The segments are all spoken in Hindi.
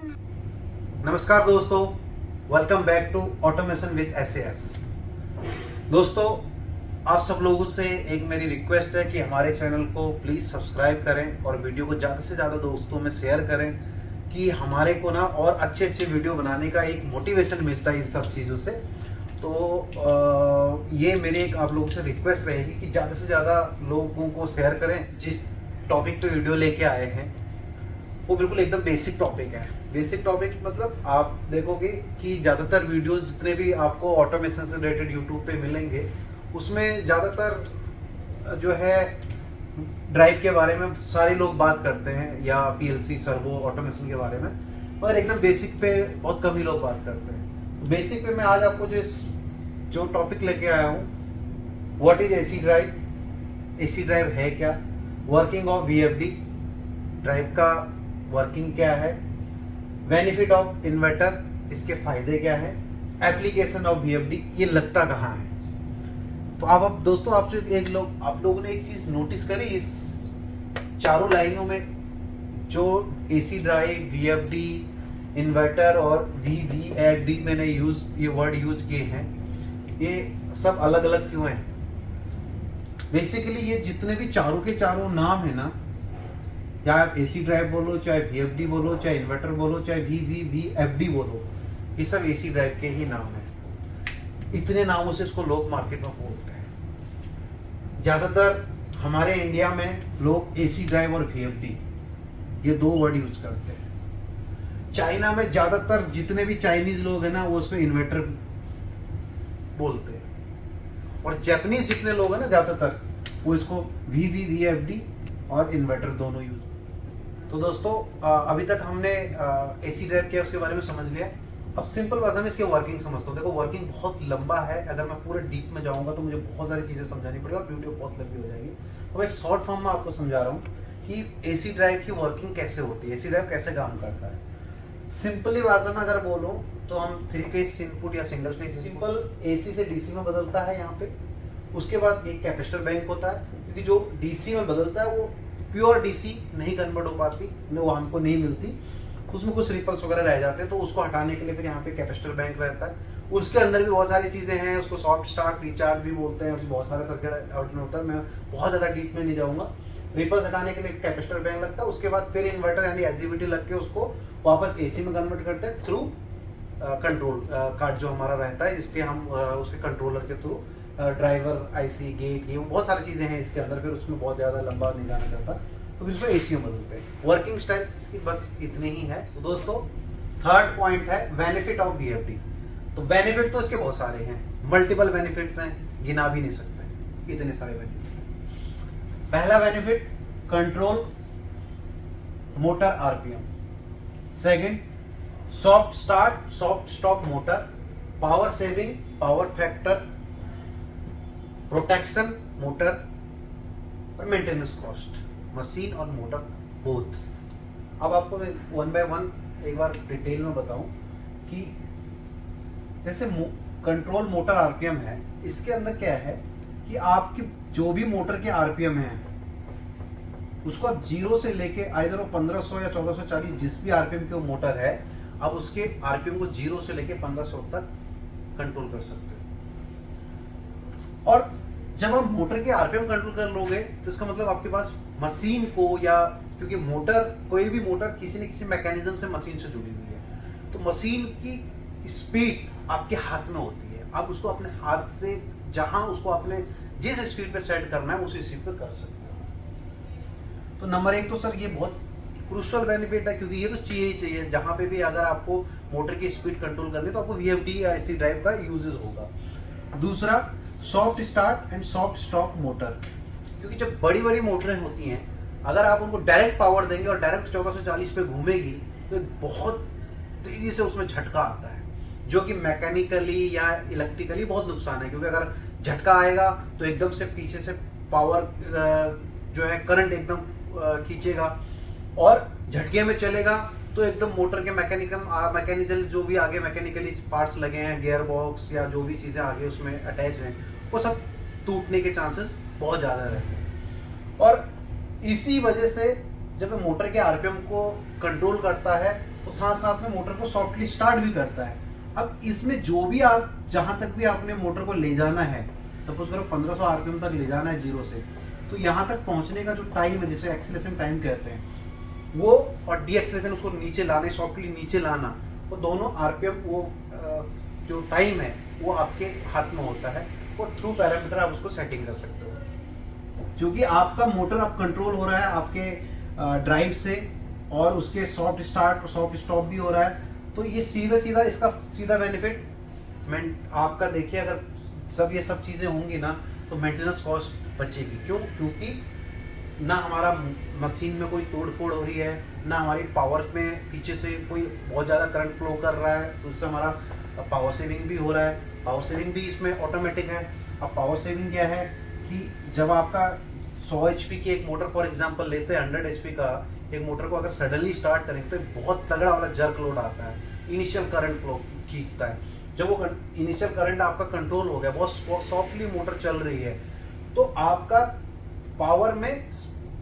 नमस्कार दोस्तों, welcome back to automation with SAS। दोस्तों, आप सब लोगों से एक मेरी रिक्वेस्ट है कि हमारे चैनल को प्लीज़ सब्सक्राइब करें और वीडियो को ज़्यादा से ज़्यादा दोस्तों में शेयर करें कि हमारे को ना और अच्छे अच्छे वीडियो बनाने का एक मोटिवेशन मिलता है इन सब चीज़ों से। तो ये मेरी एक आप लोगों से रिक्वेस्ट रहेगी कि ज़्यादा से ज़्यादा लोगों को शेयर करें। जिस टॉपिक पे वीडियो लेके आए हैं वो बिल्कुल एकदम बेसिक टॉपिक है। बेसिक टॉपिक मतलब आप देखोगे कि ज़्यादातर वीडियोस जितने भी आपको ऑटोमेशन से रिलेटेड यूट्यूब पे मिलेंगे उसमें ज़्यादातर जो है ड्राइव के बारे में सारे लोग बात करते हैं या PLC सर्वो ऑटोमेशन के बारे में, मगर एकदम बेसिक पे बहुत कम ही लोग बात करते हैं। बेसिक पे मैं आज आपको जो टॉपिक लेके आया हूँ, what is AC drive, AC drive है क्या, वर्किंग ऑफ VFD ड्राइव का वर्किंग क्या है, बेनिफिट ऑफ इन्वर्टर इसके फायदे क्या है, एप्लीकेशन ऑफ VFD ये लगता कहाँ है। तो अब दोस्तों आप लोगों ने एक चीज नोटिस करी इस चारों लाइनों में, जो AC ड्राइव, VFD, इन्वर्टर और VVFD मैंने ये वर्ड यूज किए हैं, ये सब अलग अलग क्यों हैं? बेसिकली ये जितने भी चारों के चारों नाम है ना, या आप AC ड्राइव बोलो, चाहे VFD बोलो, चाहे इन्वर्टर बोलो, चाहे VVFD बोलो, ये सब AC ड्राइव के ही नाम है। इतने नामों से इसको लोग मार्केट में बोलते हैं। ज्यादातर हमारे इंडिया में लोग AC ड्राइव और VFD ये दो वर्ड यूज करते हैं। चाइना में ज्यादातर जितने भी चाइनीज लोग हैं ना वो उसको इन्वर्टर बोलते हैं, और जापानीज जितने लोग हैं ना ज्यादातर वो इसको VVFD और इन्वर्टर दोनों यूज। तो दोस्तों अभी तक हमने AC ड्राइव क्या उसके बारे में समझ लिया। अब सिंपल भाषा में इसके वर्किंग समझता हूँ। देखो, वर्किंग बहुत लंबा है, अगर मैं पूरे डीप में जाऊंगा तो मुझे बहुत सारी चीजें समझानी पड़ेगी और वीडियो बहुत लंबी हो जाएगी। अब एक शॉर्ट फॉर्म में आपको समझा रहा हूँ कि AC ड्राइव की वर्किंग कैसे होती है, AC ड्राइव कैसे काम करता है। सिंपली भाषा में अगर बोलो तो हम 3 फेज इनपुट या सिंगल फेज सिंपल AC से DC में बदलता है यहाँ पे। उसके बाद एक कैपेसिटर बैंक होता है, क्योंकि जो DC में बदलता है वो प्योर DC नहीं कन्वर्ट हो पाती, वो हमको नहीं मिलती, उसमें कुछ रिपल्स वगैरह रह जाते हैं, तो उसको हटाने के लिए फिर यहाँ पे कैपेसिटर बैंक रहता है। उसके अंदर भी बहुत सारी चीजें हैं, उसको सॉफ्ट स्टार्ट रिचार्ज भी बोलते हैं, उसमें बहुत सारा सर्किट आउट में होता है, मैं बहुत ज्यादा डीप में नहीं जाऊंगा। रिपल्स हटाने के लिए कैपेसिटर बैंक लगता है, उसके बाद फिर इन्वर्टर यानी एसजीबीटी लग के उसको वापस AC में कन्वर्ट करते हैं थ्रू कंट्रोल कार्ड जो हमारा रहता है, जिसके हम उसके कंट्रोलर के थ्रू ड्राइवर IC गेट ये बहुत सारी चीजें हैं इसके अंदर, फिर उसमें बहुत ज्यादा लंबा नहीं जाना चाहता, तो इसको AC में बदलते हैं। वर्किंग स्टाइल इसकी बस इतनी ही है। तो दोस्तों थर्ड पॉइंट है बेनिफिट ऑफ VFD। तो बेनिफिट तो इसके बहुत सारे हैं, मल्टीपल बेनिफिट्स हैं, गिना भी नहीं सकते इतने सारे बेनिफिट। पहला benefit control motor RPM, second soft start soft stop motor, power saving power factor, protection motor और मेंटेनेंस कॉस्ट, मशीन और मोटर बोथ। अब आपको मैं 1 बाय 1 एक बार डिटेल में बताऊं कि जैसे कंट्रोल मोटर RPM है, इसके अंदर क्या है कि आपकी जो भी मोटर के RPM है उसको आप 0 से लेके आइदर वो 1500 या 1440 जिस भी RPM की वो मोटर है, आप उसके RPM को 0 से लेके 1500 तक कंट्रोल कर सकते हो। और जब आप मोटर के RPM कंट्रोल कर लोगे तो इसका मतलब आपके पास मशीन को, या क्योंकि मोटर कोई भी मोटर किसी न किसी मैकेनिज्म से मशीन से जुड़ी हुई है, तो मशीन की स्पीड आपके हाथ में होती है। आप उसको अपने हाथ से जहां उसको अपने जिस स्पीड पे सेट करना है उसी स्पीड पे कर सकते हो। तो नंबर 1 तो सर ये बहुत क्रूशियल बेनिफिट है, क्योंकि ये तो चाहिए जहां पे भी अगर आपको मोटर की स्पीड कंट्रोल करनी है तो आपको VFD या AC ड्राइव का यूजेस होगा। दूसरा soft start and soft stop motor, क्योंकि जब बड़ी बड़ी मोटरें होती हैं अगर आप उनको डायरेक्ट पावर देंगे और डायरेक्ट 1440 पे घूमेगी तो बहुत तेजी से उसमें झटका आता है, जो कि मैकेनिकली या इलेक्ट्रिकली बहुत नुकसान है। क्योंकि अगर झटका आएगा तो एकदम से पीछे से पावर जो है करंट एकदम खींचेगा, और झटके में चलेगा तो एकदम मोटर के मैकेनिकल जो भी आगे मैकेनिकली पार्ट्स लगे हैं, गियर बॉक्स या जो भी चीजें आगे उसमें अटैच हैं, वो सब टूटने के चांसेस बहुत ज्यादा रहते हैं। और इसी वजह से जब ये मोटर के आरपीएम को कंट्रोल करता है तो साथ साथ में मोटर को सॉफ्टली स्टार्ट भी करता है। अब इसमें जो भी आप जहां तक भी आपने मोटर को ले जाना है, सपोज करो 1500 आरपीएम तक ले जाना है जीरो से, तो यहाँ तक पहुंचने का जो टाइम है जिसे एक्सीलरेशन टाइम कहते हैं वो, और डी एक्सीलरेशन उसको नीचे लाने, सॉफ्टली नीचे लाना, वो दोनों आरपीएम वो जो टाइम है वो आपके हाथ में होता है। वो थ्रू पैरामीटर आप उसको सेटिंग कर सकते हो। क्योंकि आपका मोटर अब कंट्रोल हो रहा है आपके ड्राइव से, और उसके सॉफ्ट स्टार्ट और सॉफ्ट स्टॉप भी हो रहा है, तो ये सीधा सीधा इसका सीधा बेनिफिट आपका देखिए, अगर सब ये सब चीजें होंगी ना तो मेंटेनेंस कॉस्ट बचेगी। क्यों? क्योंकि ना हमारा मशीन में कोई तोड़ फोड़ हो रही है, ना हमारी पावर में पीछे से कोई बहुत ज़्यादा करंट फ्लो कर रहा है, तो उससे हमारा पावर सेविंग भी हो रहा है। पावर सेविंग भी इसमें ऑटोमेटिक है। अब पावर सेविंग क्या है कि जब आपका 100 HP की एक मोटर फॉर एग्जांपल लेते हैं, 100 HP का एक मोटर को अगर सडनली स्टार्ट करें तो बहुत तगड़ा वाला जर्क लोड आता है, इनिशियल करंट फ्लो खींचता है। जब वो इनिशियल करंट आपका कंट्रोल हो गया, बहुत सॉफ्टली मोटर चल रही है, तो आपका पावर में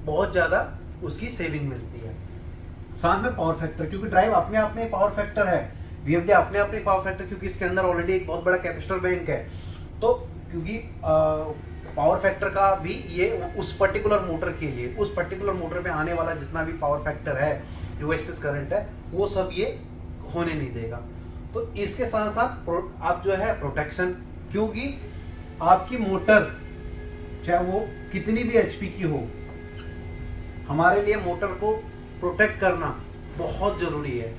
बहुत ज्यादा उसकी सेविंग मिलती है। साथ में पावर फैक्टर, क्योंकि ड्राइव अपने आप में पावर फैक्टर है, वीएफडी अपने आप में पावर फैक्टर, क्योंकि इसके अंदर ऑलरेडी एक बहुत बड़ा कैपेसिटर बैंक है। तो क्योंकि पावर फैक्टर का भी ये उस पर्टिकुलर मोटर के लिए, उस पर्टिकुलर मोटर पे आने वाला जितना भी पावर फैक्टर है, जो हिस्टेरेसिस करंट है, वो सब ये होने नहीं देगा। तो इसके साथ साथ आप जो है प्रोटेक्शन, क्योंकि आपकी मोटर चाहे वो कितनी भी एचपी की हो, हमारे लिए मोटर को प्रोटेक्ट करना बहुत जरूरी है।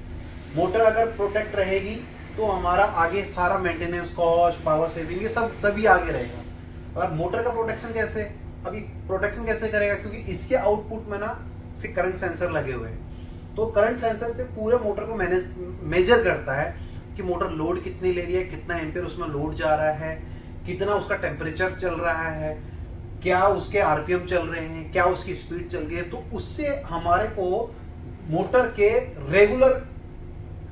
मोटर अगर प्रोटेक्ट रहेगी तो हमारा आगे सारा मेंटेनेंस कॉस्ट, पावर सेविंग, ये सब तभी आगे रहेगा। और मोटर का प्रोटेक्शन कैसे, अभी प्रोटेक्शन कैसे करेगा, क्योंकि इसके आउटपुट में ना से करंट सेंसर लगे हुए हैं, तो करंट सेंसर से पूरे मोटर को मेजर करता है कि मोटर लोड कितनी ले रही है, कितना एम्पियर उसमें लोड जा रहा है, कितना उसका टेम्परेचर चल रहा है, क्या उसके आरपीएम चल रहे हैं, क्या उसकी स्पीड चल रही है। तो उससे हमारे को मोटर के रेगुलर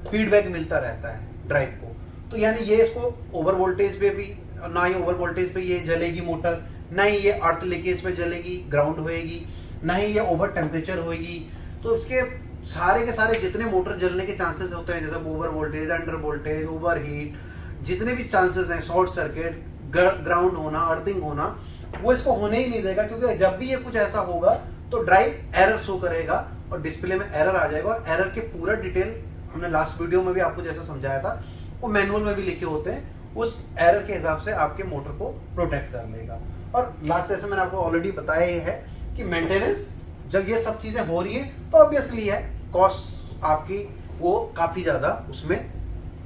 फीडबैक मिलता रहता है ड्राइव को। तो यानी ये इसको ओवर वोल्टेज पे भी ना, ही ओवर वोल्टेज पे ये जलेगी मोटर, ना ही ये अर्थ लीकेज पे जलेगी, ग्राउंड होएगी, ना ही ये ओवर टेम्परेचर होएगी। तो इसके सारे के सारे जितने मोटर जलने के चांसेस होते हैं, जैसे over voltage, under voltage, over heat, जितने भी चांसेस हैं, शॉर्ट सर्किट, ग्राउंड होना, अर्थिंग होना, वो इसको होने ही नहीं देगा। क्योंकि जब भी ये कुछ ऐसा होगा तो ड्राइव एरर शो करेगा और डिस्प्ले में एरर आ जाएगा, और एरर के पूरा डिटेल हमने लास्ट वीडियो में भी आपको जैसा समझाया था, वो मैनुअल में भी लिखे होते हैं, उस एरर के हिसाब से आपके मोटर को प्रोटेक्ट कर लेगा। और लास्ट जैसे मैंने आपको ऑलरेडी बताया ही है कि मेंटेनेंस, जब ये सब चीजें हो रही है तो ऑब्वियसली है कॉस्ट आपकी वो काफी ज्यादा उसमें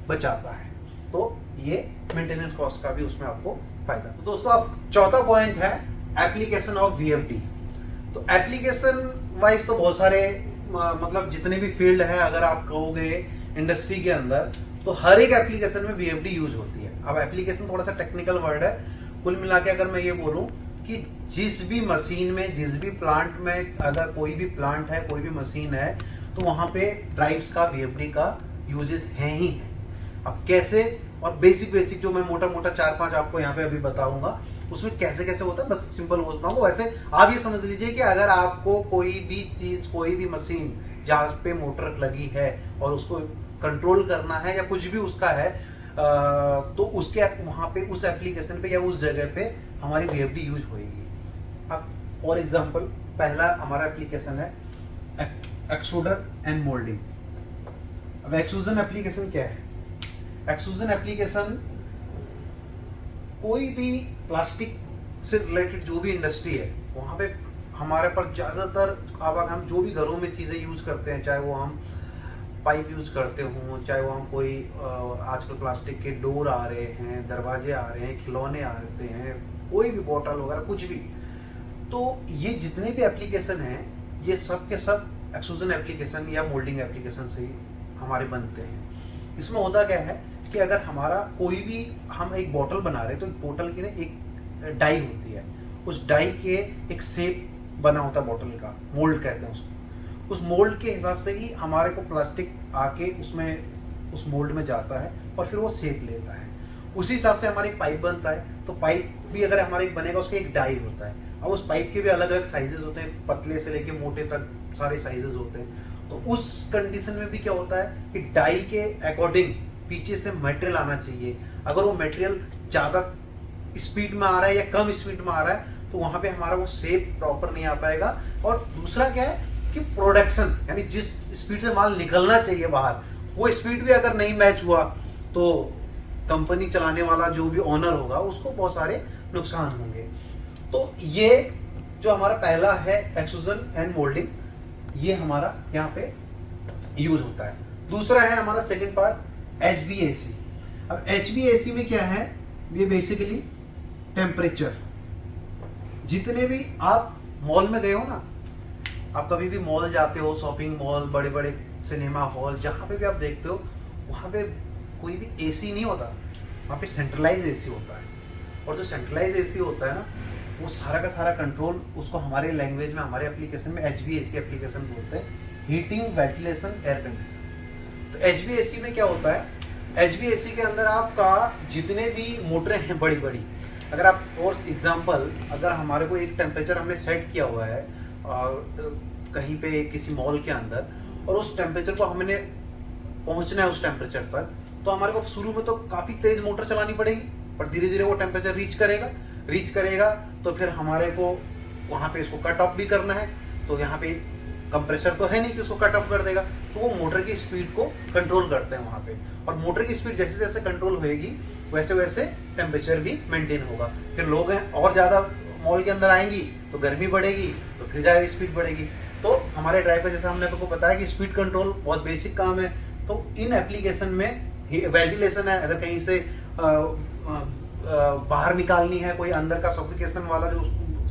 बचाता है। तो ये मेंटेनेंस कॉस्ट का भी उसमें आपको फायदा। तो दोस्तों अब चौथा पॉइंट है एप्लीकेशन ऑफ वीएफडी। तो एप्लीकेशन वाइज तो बहुत सारे मतलब जितने भी फील्ड है, अगर आप कहोगे इंडस्ट्री के अंदर, तो हर एक एप्लीकेशन में वीएफडी यूज होती है। अब एप्लीकेशन थोड़ा सा टेक्निकल वर्ड है, कुल मिला के अगर मैं ये बोलूं कि जिस भी मशीन में, जिस भी प्लांट में, अगर कोई भी प्लांट है, कोई भी मशीन है, तो वहां पे ड्राइव्स का, वीएफडी का यूजेस है ही है। अब कैसे, और बेसिक जो मैं मोटा 4-5 आपको यहाँ पे अभी बताऊंगा, उसमें कैसे कैसे होता है, बस सिंपल वो बताऊंगा। वैसे आप ये समझ लीजिए कि अगर आपको कोई भी चीज, कोई भी मशीन जहाँ पे मोटर लगी है और उसको कंट्रोल करना है या कुछ भी उसका है, तो उसके वहां पे उस एप्लीकेशन पे या उस जगह पे हमारी वीएफडी यूज होगी। अब फॉर एग्जांपल पहला हमारा एप्लीकेशन है एक्सट्रूडर एंड मोल्डिंग। अब एक्सट्रूजन एप्लीकेशन क्या है? एक्सट्रूजन एप्लीकेशन कोई भी प्लास्टिक से रिलेटेड जो भी इंडस्ट्री है, वहां पे हमारे पर ज्यादातर, अब हम जो भी घरों में चीजें यूज करते हैं, चाहे वो हम पाइप यूज करते हों, चाहे वो हम कोई आजकल प्लास्टिक के डोर आ रहे हैं, दरवाजे आ रहे हैं, खिलौने आ रहे हैं, कोई भी बोतल वगैरह कुछ भी, तो ये जितने भी एप्लीकेशन हैं, ये सब के सब एक्सट्रूजन एप्लीकेशन या मोल्डिंग एप्लीकेशन से ही हमारे बनते हैं। इसमें होता क्या है कि अगर हमारा कोई भी, हम एक बोतल बना रहे हैं, तो एक बोतल की ना एक डाई होती है, उस डाई के एक शेप बना होता है बोतल का, मोल्ड कहते हैं उसको। उस मोल्ड के हिसाब से ही हमारे को प्लास्टिक आके उसमें उस मोल्ड में जाता है और फिर वो शेप लेता है। उसी हिसाब से हमारा एक पाइप बनता है, तो पाइप भी अगर हमारा एक बनेगा, उसका एक डाई होता है। अब उस पाइप के भी अलग अलग साइजेस होते हैं, पतले से लेके मोटे तक, सारे साइजेस होते हैं। तो उस कंडीशन में भी क्या होता है कि डाई के अकॉर्डिंग पीछे से मटेरियल आना चाहिए। अगर वो मटेरियल ज़्यादा स्पीड में आ रहा है या कम स्पीड में आ रहा है तो वहां पे हमारा वो शेप प्रॉपर नहीं आ पाएगा। और दूसरा क्या है कि प्रोडक्शन, यानी जिस स्पीड से माल निकलना चाहिए बाहर, वो स्पीड भी अगर नहीं मैच हुआ तो कंपनी चलाने वाला जो भी ओनर होगा उसको बहुत सारे नुकसान होंगे। तो ये जो हमारा पहला है एक्सट्रूजन एंड मोल्डिंग, ये हमारा यहाँ पे यूज होता है। दूसरा है हमारा सेकंड पार्ट HVAC। अब HVAC में क्या है, ये बेसिकली टेम्परेचर। जितने भी आप मॉल में गए हो ना, आप कभी भी मॉल जाते हो, शॉपिंग मॉल, बड़े बड़े सिनेमा हॉल, जहाँ पे भी आप देखते हो वहाँ पे कोई भी एसी नहीं होता, वहाँ पे सेंट्रलाइज एसी होता है। और जो सेंट्रलाइज एसी होता है ना, वो सारा का सारा कंट्रोल, उसको हमारे लैंग्वेज में, हमारे एप्लीकेशन में HVAC एप्लीकेशन बोलते हैं, हीटिंग वेंटिलेशन एयर कंडीशन। तो HVAC में क्या होता है, HVAC के अंदर आपका जितने भी मोटरें हैं बड़ी बड़ी, अगर आप फॉर एग्जांपल अगर हमारे को एक टेम्परेचर हमने सेट किया हुआ है कहीं पे किसी मॉल के अंदर, और उस टेम्परेचर को हमने पहुंचना है उस टेम्परेचर तक, तो हमारे को शुरू में तो काफी तेज मोटर चलानी पड़ेगी, पर धीरे धीरे वो टेम्परेचर रीच करेगा तो फिर हमारे को वहां पे इसको कट ऑफ भी करना है। तो यहाँ पे कंप्रेसर तो है नहीं कि उसको कट ऑफ कर देगा, तो वो मोटर की स्पीड को कंट्रोल करते हैं वहां पे। और मोटर की स्पीड जैसे जैसे कंट्रोल होएगी वैसे वैसे टेम्परेचर भी मेंटेन होगा। फिर लोग हैं और ज्यादा मॉल के अंदर आएंगी तो गर्मी बढ़ेगी, तो फिर ज्यादा स्पीड बढ़ेगी। तो हमारे ड्राइव पे जैसे हमने आपको बताया कि स्पीड कंट्रोल बहुत बेसिक काम है। तो इन एप्लीकेशन में वेंटिलेशन है, अगर कहीं से बाहर निकालनी है, कोई अंदर का सफोकेशन वाला जो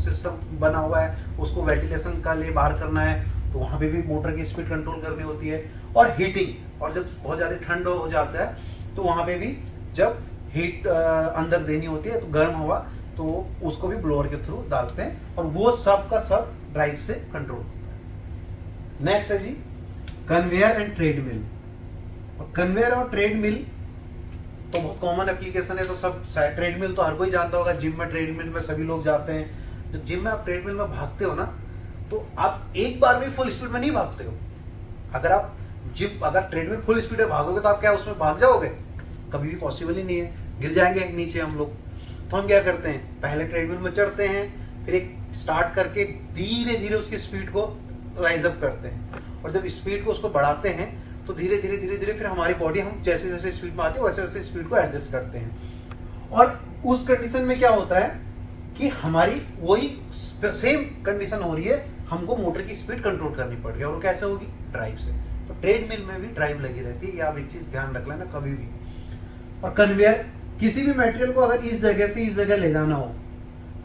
सिस्टम बना हुआ है उसको वेंटिलेशन का लिए बाहर करना है, तो वहां पे भी मोटर की स्पीड कंट्रोल करनी होती है। और हीटिंग, और जब बहुत ज्यादा ठंड हो जाता है तो वहां पे भी जब हीट अंदर देनी होती है तो गर्म हवा, तो उसको भी ब्लोअर के थ्रू डालते हैं, और वो सब का सब ड्राइव से कंट्रोल होता है। नेक्स्ट है जी कन्वेयर एंड ट्रेडमिल। कन्वेयर और ट्रेडमिल तो बहुत कॉमन एप्लीकेशन है, तो सब ट्रेडमिल तो हर कोई जानता होगा। जिम में ट्रेडमिल में सभी लोग जाते हैं। जब जिम में आप ट्रेडमिल में भागते हो ना, तो आप एक बार भी फुल स्पीड में नहीं भागते हो। अगर ट्रेडमिल फुल स्पीड में भागोगे तो आप क्या उसमें भाग जाओगे? कभी भी पॉसिबल ही नहीं है, गिर जाएंगे नीचे हम लोग। तो हम क्या करते हैं, पहले ट्रेडमिल में चढ़ते हैं, फिर एक स्टार्ट करके धीरे धीरे उसकी स्पीड को राइज अप करते हैं, और जब स्पीड को उसको बढ़ाते हैं तो धीरे धीरे फिर हमारी बॉडी, हम जैसे जैसे स्पीड में आती है वैसे वैसे स्पीड को एडजस्ट करते हैं। और उस कंडीशन में क्या होता है कि हमारी वही सेम कंडीशन हो रही है, हमको मोटर की स्पीड कंट्रोल करनी पड़ रही है, और वो कैसे होगी? ड्राइव से। तो ट्रेडमिल में भी ड्राइव लगी रहती है, ये आप एक चीज ध्यान रख लेना कभी भी। और कन्वेयर, किसी भी मटेरियल को अगर इस जगह से इस जगह ले जाना हो,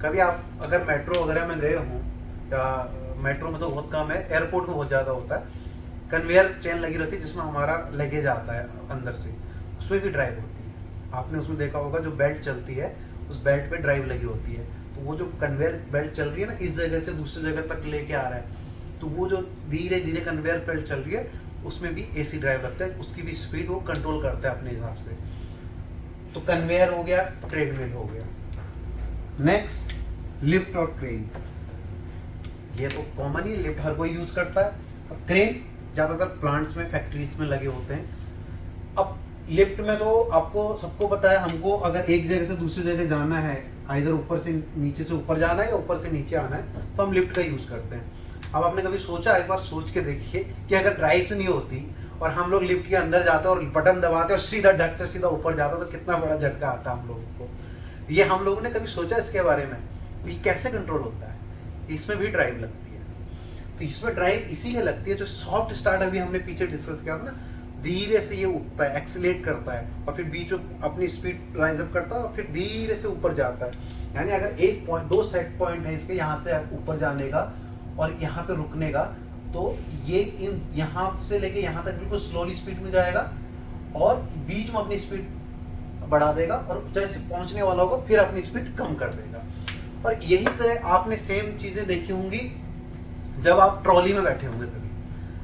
कभी आप अगर मेट्रो वगैरह में गए हो, या मेट्रो में तो बहुत कम है, एयरपोर्ट में बहुत ज्यादा होता है, कन्वेयर चेन लगी रहती है जिसमें हमारा लगेज आता है अंदर से, उसमें भी ड्राइव होती है। आपने उसमें देखा होगा जो बेल्ट चलती है, उस बेल्ट पे ड्राइव लगी होती है। तो वो जो कन्वेयर बेल्ट चल रही है ना, इस जगह से दूसरी जगह तक लेके आ रहा है, तो वो जो धीरे धीरे कन्वेयर बेल्ट चल रही है उसमें भी एसी ड्राइव लगता है, उसकी भी स्पीड वो कंट्रोल करता है अपने हिसाब से। तो कन्वेयर हो गया, ट्रेडमिल हो गया। नेक्स्ट लिफ्ट और क्रेन। ये तो कॉमन ही, लिफ्ट हर कोई यूज करता है। क्रेन ज्यादातर प्लांट्स में, फैक्ट्रीज में लगे होते हैं। अब लिफ्ट में तो आपको सबको पता है, हमको अगर एक जगह से दूसरी जगह जाना है, इधर ऊपर से नीचे से ऊपर जाना है या ऊपर से नीचे आना है, तो हम लिफ्ट का यूज करते हैं। अब आपने कभी सोचा, एक बार सोच के देखिए कि अगर ड्राइव से नहीं होती और हम लोग लिफ्ट के अंदर जाते और बटन दबाते और सीधा ढक से सीधा ऊपर जाता, तो कितना बड़ा झटका आता हम लोगों को। ये हम लोगों ने कभी सोचा इसके बारे में, ये कैसे कंट्रोल होता है? इसमें भी ड्राइव लगती है। तो इसमें ड्राइव इसीलिए लगती है, जो सॉफ्ट स्टार्ट अभी हमने पीछे डिस्कस किया था ना, धीरे से ये उठता है, एक्सीलेट करता है, और फिर बीच में अपनी स्पीड राइज अप करता है, और फिर धीरे से ऊपर जाता है। यानी अगर एक पॉइंट, दो सेट पॉइंट है इसके, यहाँ से ऊपर जाने का और यहाँ पे रुकने का, तो ये इन यहाँ से लेके यहाँ तक बिल्कुल स्लोली स्पीड में जाएगा, और बीच में अपनी स्पीड बढ़ा देगा, और जैसे पहुंचने वाला होगा फिर अपनी स्पीड कम कर देगा। और यही तरह आपने सेम चीजें देखी होंगी जब आप ट्रॉली में बैठे होंगे। कभी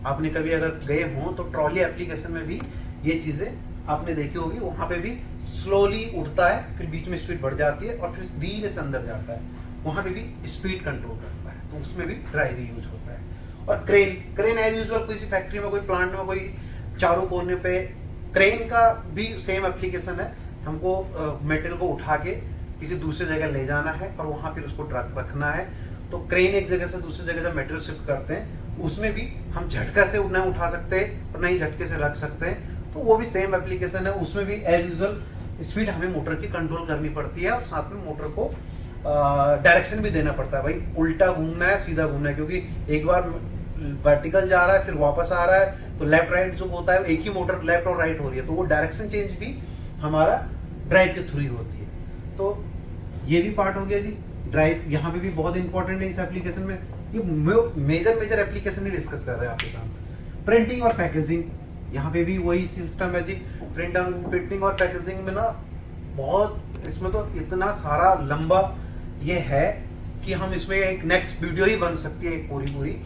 आपने कभी अगर गए हो तो ट्रॉली एप्लीकेशन में भी ये चीजें आपने देखी होगी, वहां पे भी स्लोली उठता है, फिर बीच में स्पीड बढ़ जाती है, और फिर धीरे से अंदर जाता है, वहां पे भी स्पीड कंट्रोल करता है। तो उसमें भी ड्राइव यूज होता है। और क्रेन एज यूजुअल किसी फैक्ट्री में, कोई प्लांट में, कोई चारों कोने पे क्रेन का भी सेम एप्लीकेशन है। हमको मटेरियल को उठा के किसी दूसरी जगह ले जाना है और वहां फिर उसको रखना है। तो क्रेन एक जगह से दूसरी जगह जब मटेरियल शिफ्ट करते हैं उसमें भी हम झटका से न उठा सकते हैं और न ही झटके से रख सकते हैं। तो वो भी सेम एप्लीकेशन है, उसमें भी एज यूजुअल स्पीड हमें मोटर की कंट्रोल करनी पड़ती है और साथ में मोटर को डायरेक्शन भी देना पड़ता है, भाई उल्टा घूमना है सीधा घूमना है, क्योंकि एक बार वर्टिकल जा रहा है फिर वापस आ रहा है तो लेफ्ट राइट जो होता है एक ही मोटर लेफ्ट और राइट हो रही है, तो वो डायरेक्शन चेंज भी हमारा ड्राइव के थ्रू ही होती है। तो ये भी पार्ट हो गया जी। ड्राइव यहाँ पे भी बहुत इंपॉर्टेंट है इस एप्लीकेशन में। ये मेजर एप्लीकेशन ही डिस्कस कर रहे हैं आपके साथ। प्रिंटिंग और पैकेजिंग, यहाँ पे भी वही सिस्टम है जी। प्रिंटिंग और पैकेजिंग में ना बहुत, इसमें तो इतना सारा लंबा ये है कि हम इसमें एक नेक्स्ट वीडियो ही बन सकती है एक पूरी।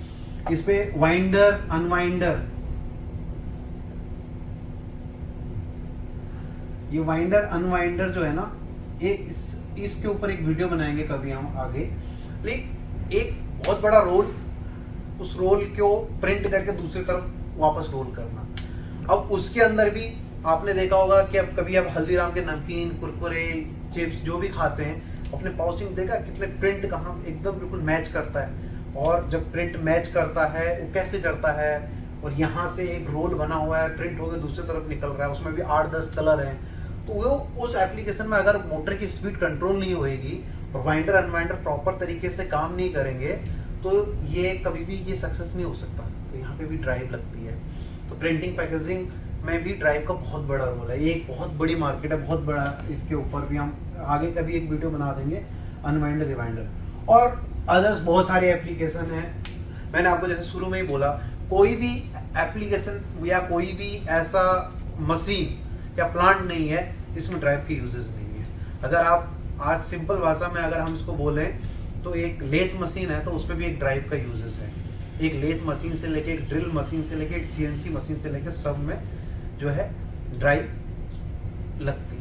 इस पे वाइंडर अनवाइंडर, ये वाइंडर अनवाइंडर जो है ना, ये इसके ऊपर एक वीडियो बनाएंगे कभी हम आगे। लेकिन एक बहुत बड़ा रोल, उस रोल को प्रिंट करके दूसरी तरफ वापस रोल करना। अब उसके अंदर भी आपने देखा होगा कि अब कभी आप हल्दीराम के नमकीन, कुरकुरे, चिप्स जो भी खाते हैं, अपने पाउचिंग देखा कितने प्रिंट कहाँ एकदम बिल्कुल मैच करता है। और जब प्रिंट मैच करता है वो कैसे करता है, और यहाँ से एक रोल बना हुआ है, प्रिंट होकर दूसरी तरफ निकल रहा है, उसमें भी 8-10 कलर हैं। तो वो उस एप्लीकेशन में अगर मोटर की स्पीड कंट्रोल नहीं होएगी और वाइंडर अनवाइंडर प्रॉपर तरीके से काम नहीं करेंगे तो ये कभी भी ये सक्सेस नहीं हो सकता। तो यहाँ पे भी ड्राइव लगती है। तो प्रिंटिंग पैकेजिंग में भी ड्राइव का बहुत बड़ा रोल है। ये एक बहुत बड़ी मार्केट है, बहुत बड़ा। इसके ऊपर भी हम आगे कभी एक वीडियो बना देंगे, अनवाइंडर रिवाइंडर और अदर्स बहुत सारे एप्लीकेशन हैं। मैंने आपको जैसे शुरू में ही बोला, कोई भी एप्लीकेशन या कोई भी ऐसा मशीन या प्लांट नहीं है इसमें ड्राइव के यूजेस नहीं है। अगर आप आज सिंपल भाषा में अगर हम इसको बोलें तो एक लेथ मशीन है तो उसमें भी एक ड्राइव का यूजेस है। एक लेथ मशीन से लेके, एक ड्रिल मशीन से लेके, एक सीएनसी मशीन से लेके सब में जो है ड्राइव लगती है।